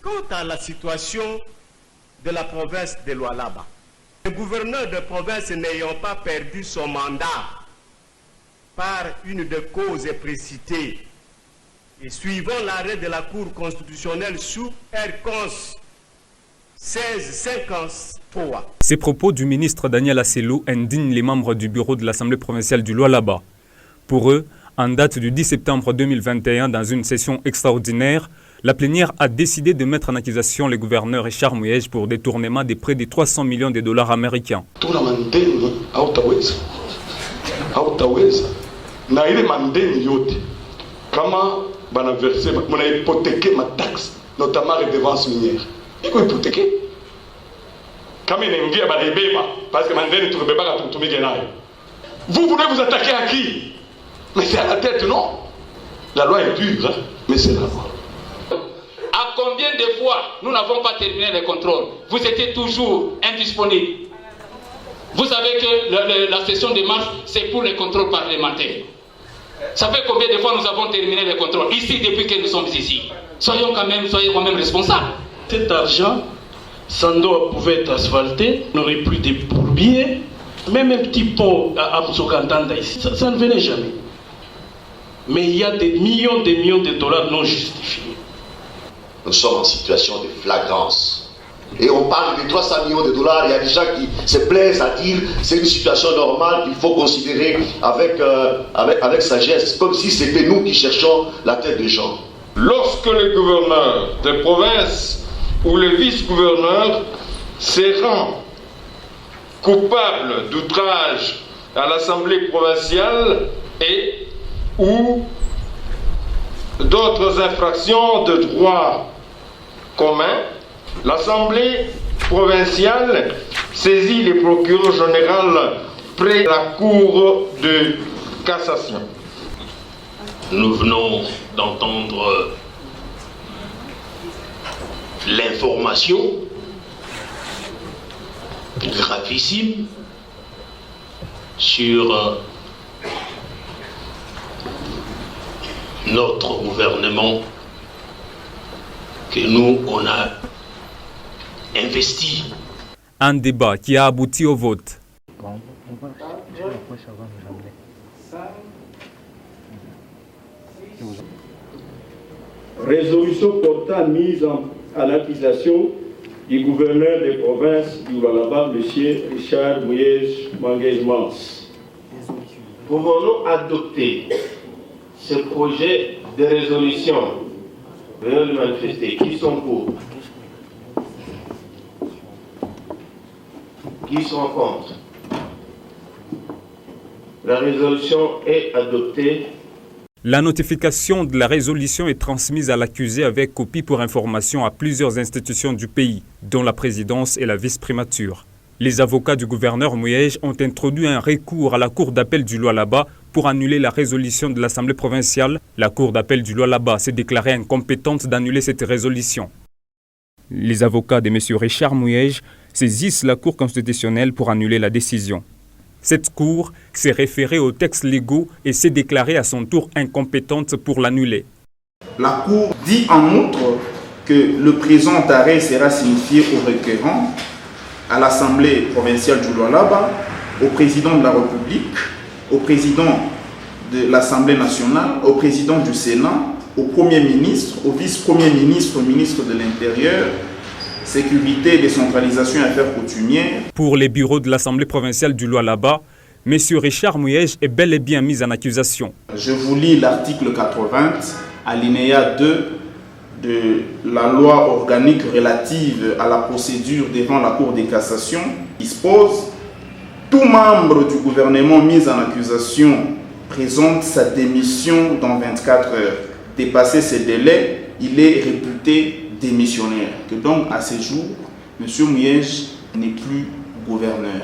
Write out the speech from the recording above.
Quant à la situation de la province de Lualaba, le gouverneur de province n'ayant pas perdu son mandat par une des causes précitées et suivant l'arrêt de la Cour constitutionnelle sous R-Cons 1653. Ces propos du ministre Daniel Asselo indignent les membres du bureau de l'Assemblée provinciale du Lualaba. Pour eux, en date du 10 septembre 2021, dans une session extraordinaire, la plénière a décidé de mettre en accusation le gouverneur Richard Muyej pour détournement de près de 300 millions de dollars américains. Na ile mandeni yote kama bana verser mona hypothéquer ma taxe notamment redevance minière iko hypothéquer kama inaingia bana ibeba parce que mandeni tukibeba tutumike nayo. Vous voulez vous attaquer à qui? Mais c'est à la tête, non? La loi est dure, hein? Mais c'est la loi. À combien de fois nous n'avons pas terminé les contrôles? Vous étiez toujours indisponible. Vous savez que la session de mars, c'est pour les contrôles parlementaires. Ça fait combien de fois nous avons terminé les contrôles ici depuis que nous sommes ici? Soyez quand même responsables. Cet argent, Sando pouvait être asphalté, n'aurait plus de bourbiers, même un petit pont à Msokantanda ici, ça ne venait jamais. Mais il y a des millions de dollars non justifiés. Nous sommes en situation de flagrance. Et on parle de 300 millions de dollars, il y a des gens qui se plaisent à dire c'est une situation normale qu'il faut considérer avec sagesse, comme si c'était nous qui cherchons la tête des gens. Lorsque le gouverneur de province ou le vice-gouverneur se rend coupable d'outrage à l'Assemblée provinciale et ou d'autres infractions de droit commun, l'Assemblée provinciale saisit le procureur général près la Cour de cassation. Nous venons d'entendre l'information gravissime sur notre gouvernement que nous, on a investi. Un débat qui a abouti au vote. Résolution portant mise à l'accusation du gouverneur des provinces du Lualaba, M. Richard Muyej Manguez-Mans. Pouvons-nous adopter ce projet de résolution? Venons le manifester. Qui sont pour? Qui sont contre? La résolution est adoptée. La notification de la résolution est transmise à l'accusé avec copie pour information à plusieurs institutions du pays, dont la présidence et la vice-primature. Les avocats du gouverneur Muyej ont introduit un recours à la Cour d'appel du Lualaba pour annuler la résolution de l'Assemblée provinciale. La Cour d'appel du Lualaba s'est déclarée incompétente d'annuler cette résolution. Les avocats de M. Richard Muyej saisissent la Cour constitutionnelle pour annuler la décision. Cette Cour s'est référée aux textes légaux et s'est déclarée à son tour incompétente pour l'annuler. La Cour dit en outre que le présent arrêt sera signifié au requérant, à l'Assemblée provinciale du Lualaba, au président de la République, au président de l'Assemblée nationale, au président du Sénat, au Premier ministre, au vice-premier ministre, au ministre de l'Intérieur, sécurité, décentralisation et affaires coutumières. Pour les bureaux de l'Assemblée provinciale du Lualaba, M. Richard Muyej est bel et bien mis en accusation. Je vous lis l'article 80, alinéa 2 de la loi organique relative à la procédure devant la Cour de cassation, dispose: tout membre du gouvernement mis en accusation présente sa démission dans 24 heures. Dépassé ce délai, il est réputé démissionnaire. Que donc à ce jour, M. Muyej n'est plus gouverneur.